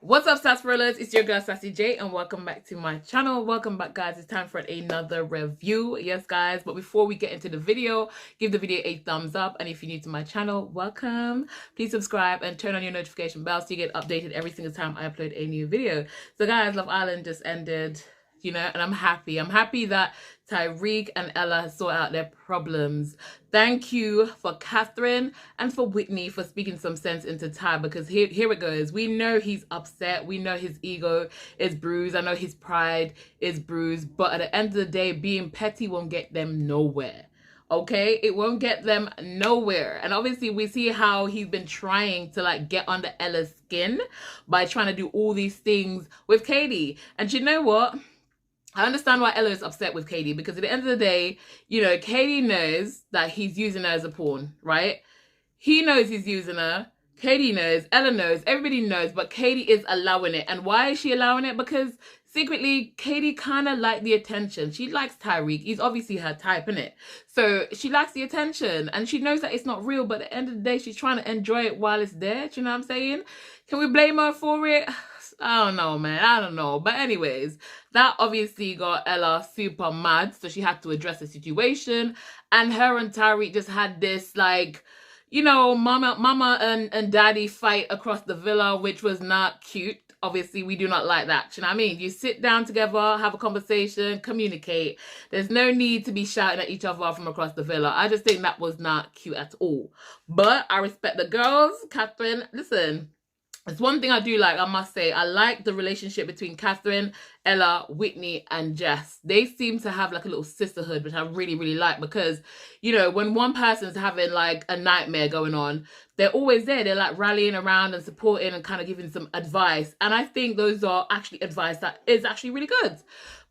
What's up, sarsaparillas? It's your girl Sassy J, and welcome back to my channel. Welcome back, guys. It's time for another review. Yes, guys, but before we get into the video, give the video a thumbs up, and if you're new to my channel, welcome. Please subscribe and turn on your notification bell so you get updated every single time I upload a new video. So guys, Love Island just ended, you know, and I'm happy that Tyreek and Ella sort out their problems. Thank you for Catherine and for Whitney for speaking some sense into Ty, because here it goes. We know he's upset. We know his ego is bruised. I know his pride is bruised. But at the end of the day, being petty won't get them nowhere. Okay, it won't get them nowhere. And obviously we see how he's been trying to like get under Ella's skin by trying to do all these things with Katie. And you know what? I understand why Ella is upset with Katie, because at the end of the day, you know, Katie knows that he's using her as a pawn, right? He knows he's using her. Katie knows. Ella knows. Everybody knows. But Katie is allowing it. And why is she allowing it? Because secretly, Katie kind of liked the attention. She likes Tyreek. He's obviously her type, innit? So she likes the attention. And she knows that it's not real. But at the end of the day, she's trying to enjoy it while it's there. Do you know what I'm saying? Can we blame her for it? I don't know, man. I don't know. But anyways, that obviously got Ella super mad. So she had to address the situation. And her and Tyreek just had this, like, you know, mama and daddy fight across the villa, which was not cute. Obviously, we do not like that. You know what I mean? You sit down together, have a conversation, communicate. There's no need to be shouting at each other from across the villa. I just think that was not cute at all. But I respect the girls. Catherine, listen. It's one thing I do like, I must say. I like the relationship between Catherine, Ella, Whitney, and Jess. They seem to have like a little sisterhood, which I really, really like, because, you know, when one person's having like a nightmare going on, they're always there. They're like rallying around and supporting and kind of giving some advice. And I think those are actually advice that is actually really good,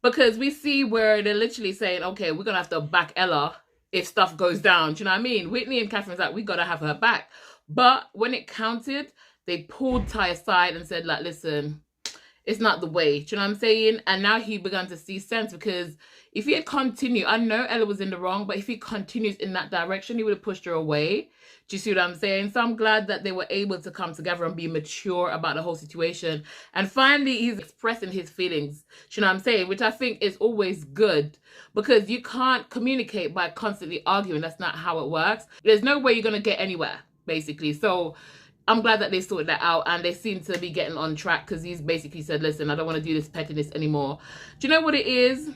because we see where they're literally saying, okay, we're going to have to back Ella if stuff goes down. Do you know what I mean? Whitney and Catherine's like, we got to have her back. But when it counted, they pulled Ty aside and said, like, listen, it's not the way. Do you know what I'm saying? And now he began to see sense, because if he had continued, I know Ella was in the wrong, but if he continues in that direction, he would have pushed her away. Do you see what I'm saying? So I'm glad that they were able to come together and be mature about the whole situation. And finally, he's expressing his feelings. Do you know what I'm saying? Which I think is always good, because you can't communicate by constantly arguing. That's not how it works. There's no way you're going to get anywhere, basically. So I'm glad that they sorted that out, and they seem to be getting on track, because he's basically said, listen, I don't want to do this pettiness anymore. Do you know what it is?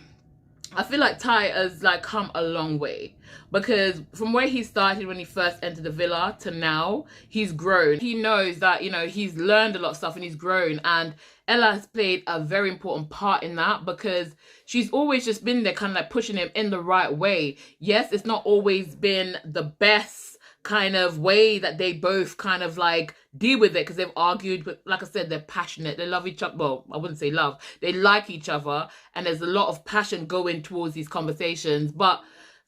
I feel like Ty has like come a long way, because from where he started when he first entered the villa to now, he's grown. He knows that, you know, he's learned a lot of stuff and he's grown, and Ella has played a very important part in that, because she's always just been there kind of like pushing him in the right way. Yes, it's not always been the best kind of way that they both kind of like deal with it, because they've argued, but like I said, they're passionate. They love each other. Well, I wouldn't say love. They like each other, and there's a lot of passion going towards these conversations. But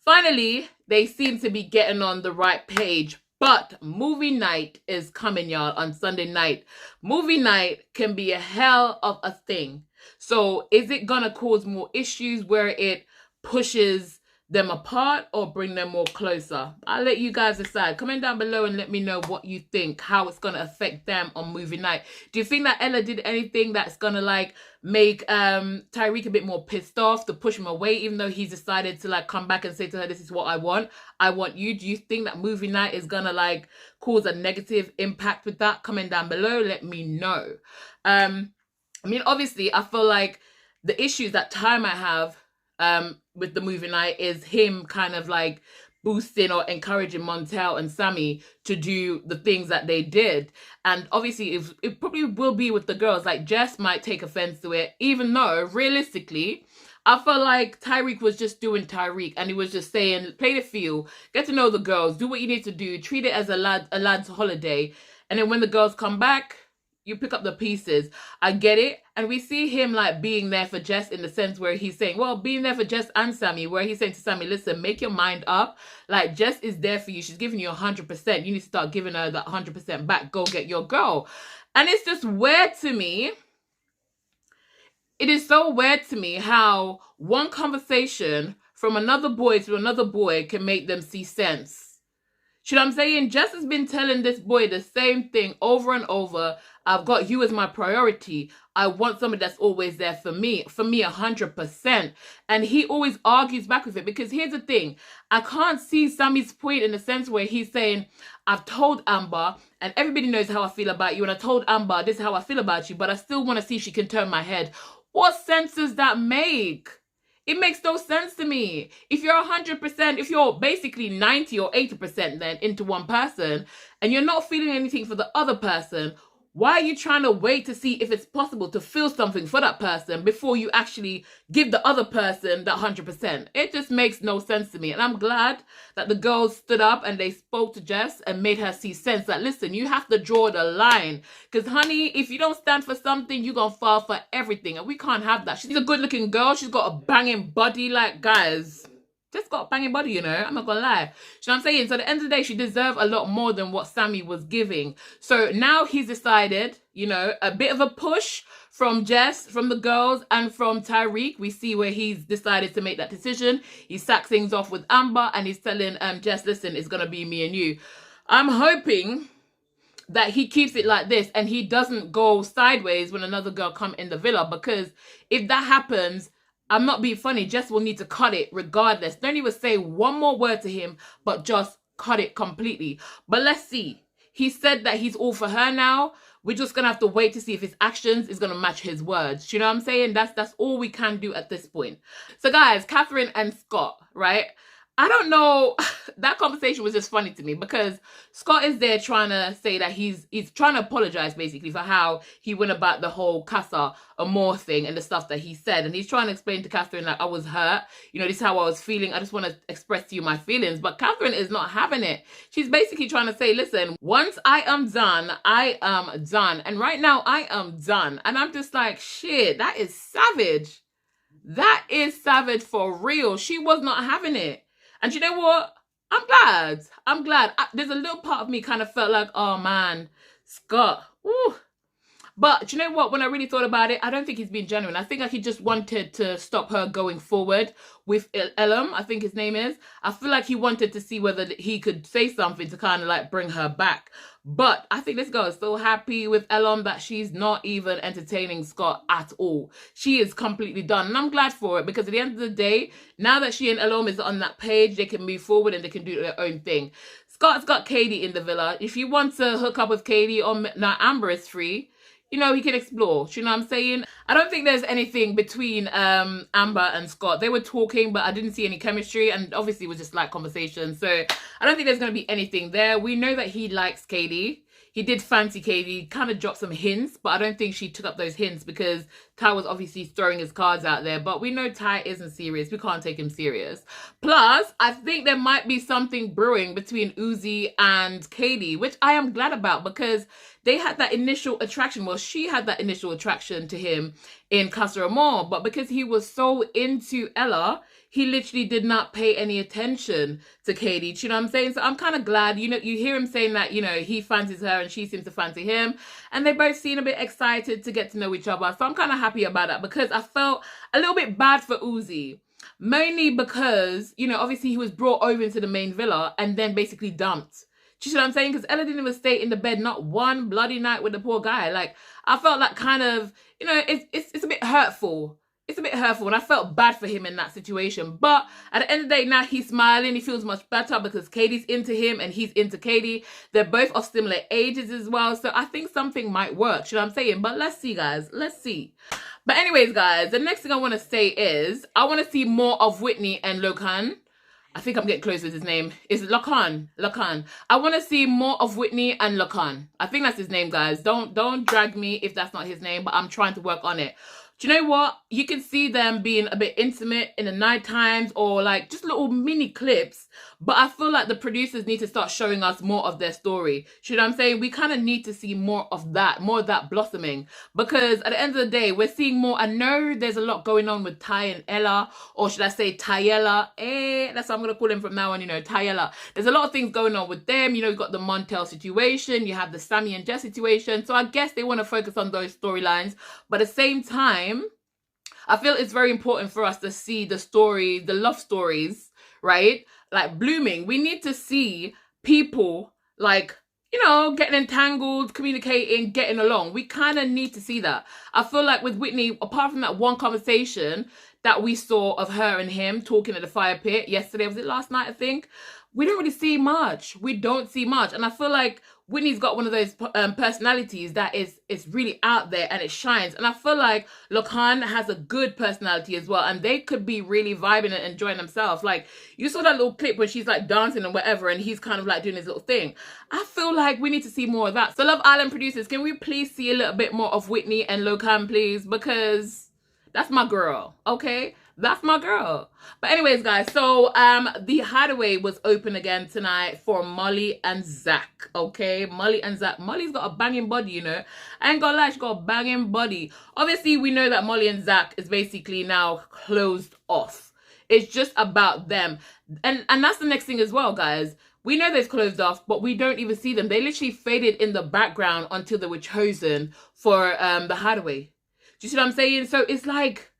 finally, they seem to be getting on the right page. But movie night is coming, y'all, on Sunday night. Movie night can be a hell of a thing. So is it gonna cause more issues where it pushes them apart or bring them more closer? I'll let you guys decide. Comment down below and let me know what you think, how it's going to affect them on movie night. Do you think that Ella did anything that's going to like make Tyreek a bit more pissed off, to push him away, even though he's decided to like come back and say to her, this is what I want you? Do you think that movie night is going to like cause a negative impact with that? Comment down below, let me know. I mean, obviously I feel like the issues that Ty might have with the movie night is him kind of like boosting or encouraging Montel and Sammy to do the things that they did. And obviously it probably will be with the girls. Like Jess might take offense to it, even though realistically I felt like Tyreek was just doing Tyreek, and he was just saying, play the field, get to know the girls, do what you need to do, treat it as a lad's holiday, and then when the girls come back, you pick up the pieces. I get it. And we see him like being there for Jess, in the sense where he's saying, well, being there for Jess and Sammy, where he's saying to Sammy, listen, make your mind up. Like, Jess is there for you. She's giving you 100%. You need to start giving her that 100% back. Go get your girl. And it's just weird to me. It is so weird to me how one conversation from another boy to another boy can make them see sense. You know what I'm saying? Jess has been telling this boy the same thing over and over. I've got you as my priority. I want somebody that's always there for me 100%. And he always argues back with it, because here's the thing. I can't see Sammy's point in the sense where he's saying, I've told Amber and everybody knows how I feel about you, and I told Amber this is how I feel about you, but I still want to see if she can turn my head. What sense does that make? It makes no sense to me. If you're 100%, if you're basically 90 or 80% then into one person, and you're not feeling anything for the other person, why are you trying to wait to see if it's possible to feel something for that person before you actually give the other person that 100%? It just makes no sense to me. And I'm glad that the girls stood up and they spoke to Jess and made her see sense that, listen, you have to draw the line. Because, honey, if you don't stand for something, you're going to fall for everything. And we can't have that. She's a good-looking girl. She's got a banging body. Like, guys, just got a banging body, you know. I'm not gonna lie. You know what I'm saying? So at the end of the day, she deserved a lot more than what Sammy was giving. So now he's decided, you know, a bit of a push from Jess, from the girls, and from Tyreek. We see where he's decided to make that decision. He sacked things off with Amber, and he's telling Jess, listen, it's gonna be me and you. I'm hoping that he keeps it like this and he doesn't go sideways when another girl come in the villa, because if that happens, I'm not being funny, Jess will need to cut it regardless. Don't even say one more word to him, but just cut it completely. But let's see. He said that he's all for her now. We're just going to have to wait to see if his actions is going to match his words. You know what I'm saying? That's all we can do at this point. So guys, Catherine and Scott, right? I don't know. That conversation was just funny to me, because Scott is there trying to say that he's trying to apologize basically for how he went about the whole Casa Amor thing and the stuff that he said. And he's trying to explain to Catherine, like, I was hurt. You know, this is how I was feeling. I just want to express to you my feelings. But Catherine is not having it. She's basically trying to say, listen, once I am done, I am done. And right now I am done. And I'm just like, shit, that is savage. That is savage for real. She was not having it. And you know what? I'm glad. There's a little part of me kind of felt like, oh man, Scott. Ooh. But you know what? When I really thought about it, I don't think he's being genuine. I think like he just wanted to stop her going forward with Elam, I think his name is. I feel like he wanted to see whether he could say something to kind of like bring her back. But I think this girl is so happy with Elam that she's not even entertaining Scott at all. She is completely done. And I'm glad for it, because at the end of the day, now that she and Elam is on that page, they can move forward and they can do their own thing. Scott's got Katie in the villa. If you want to hook up with Katie, or now Amber is free, you know, he can explore. You know what I'm saying? I don't think there's anything between Amber and Scott. They were talking, but I didn't see any chemistry, and obviously it was just like conversation. So I don't think there's going to be anything there. We know that he likes Katie. He did fancy Katie, kind of dropped some hints, but I don't think she took up those hints, because Ty was obviously throwing his cards out there. But we know Ty isn't serious. We can't take him serious. Plus, I think there might be something brewing between Uzi and Katie, which I am glad about, because they had that initial attraction. Well, she had that initial attraction to him in Casa Amor, but because he was so into Ella, he literally did not pay any attention to Katie. Do you know what I'm saying? So I'm kind of glad, you know, you hear him saying that, you know, he fancies her and she seems to fancy him. And they both seem a bit excited to get to know each other. So I'm kind of happy about that, because I felt a little bit bad for Uzi. Mainly because, you know, obviously he was brought over into the main villa and then basically dumped. Do you know what I'm saying? Because Ella didn't even stay in the bed not one bloody night with the poor guy. Like, I felt like kind of, you know, it's a bit hurtful. It's a bit hurtful, and I felt bad for him in that situation. But at the end of the day, now he's smiling. He feels much better because Katie's into him and he's into Katie. They're both of similar ages as well. So I think something might work. You know what I'm saying? But let's see, guys. Let's see. But anyways, guys, the next thing I want to say is I want to see more of Whitney and Lokan. I think I'm getting close with his name. It's Lokan. Lokan. I want to see more of Whitney and Lokan. I think that's his name, guys. Don't drag me if that's not his name, but I'm trying to work on it. Do you know what? You can see them being a bit intimate in the night times, or like just little mini clips. But I feel like the producers need to start showing us more of their story. You know what I'm saying? We kind of need to see more of that blossoming. Because at the end of the day, we're seeing more. I know there's a lot going on with Ty and Ella, or should I say Tyella? That's what I'm going to call him from now on, you know, Tyella. There's a lot of things going on with them. You know, you've got the Montel situation. You have the Sammy and Jess situation. So I guess they want to focus on those storylines. But at the same time, I feel it's very important for us to see the story, the love stories, right? Like blooming. We need to see people like, you know, getting entangled, communicating, getting along. We kind of need to see that. I feel like with Whitney, apart from that one conversation that we saw of her and him talking at the fire pit yesterday, was it last night, I think? We don't really see much. We don't see much. And I feel like Whitney's got one of those personalities that is really out there and it shines. And I feel like Lokan has a good personality as well. And they could be really vibing and enjoying themselves. Like, you saw that little clip when she's like dancing and whatever, and he's kind of like doing his little thing. I feel like we need to see more of that. So Love Island producers, can we please see a little bit more of Whitney and Lokan, please? Because that's my girl, okay? That's my girl. But anyways, guys, so the Hideaway was open again tonight for Molly and Zach, okay? Molly and Zach. Molly's got a banging body, you know. I ain't gonna lie, she got a banging body. Obviously, we know that Molly and Zach is basically now closed off. It's just about them. And that's the next thing as well, guys. We know they've closed off, but we don't even see them. They literally faded in the background until they were chosen for the Hideaway. Do you see what I'm saying? So it's like,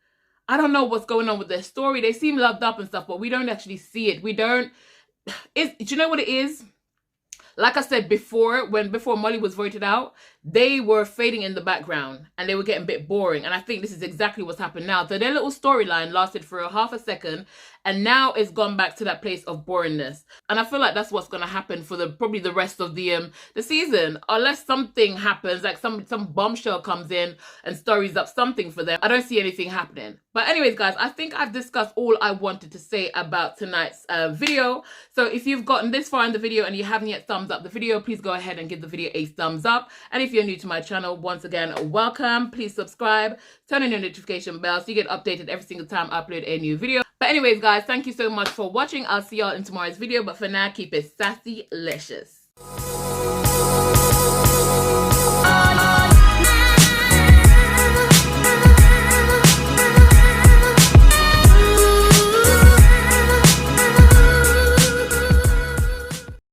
I don't know what's going on with their story. They seem loved up and stuff, but we don't actually see it. We don't. Do you know what it is? Like I said before, before Molly was voted out, they were fading in the background and they were getting a bit boring. And I think this is exactly what's happened now. So their little storyline lasted for a half a second, and now it's gone back to that place of boringness. And I feel like that's what's going to happen for probably the rest of the season, unless something happens, like some bombshell comes in and stories up something for them. I don't see anything happening. But anyways, guys, I think I've discussed all I wanted to say about tonight's video. So if you've gotten this far in the video and you haven't yet thumbs up the video, please go ahead and give the video a thumbs up. And if you're new to my channel, once again, welcome. Please subscribe, turn on your notification bell so you get updated every single time I upload a new video. But anyways, guys, thank you so much for watching. I'll see y'all in tomorrow's video. But for now, keep it sassy-licious.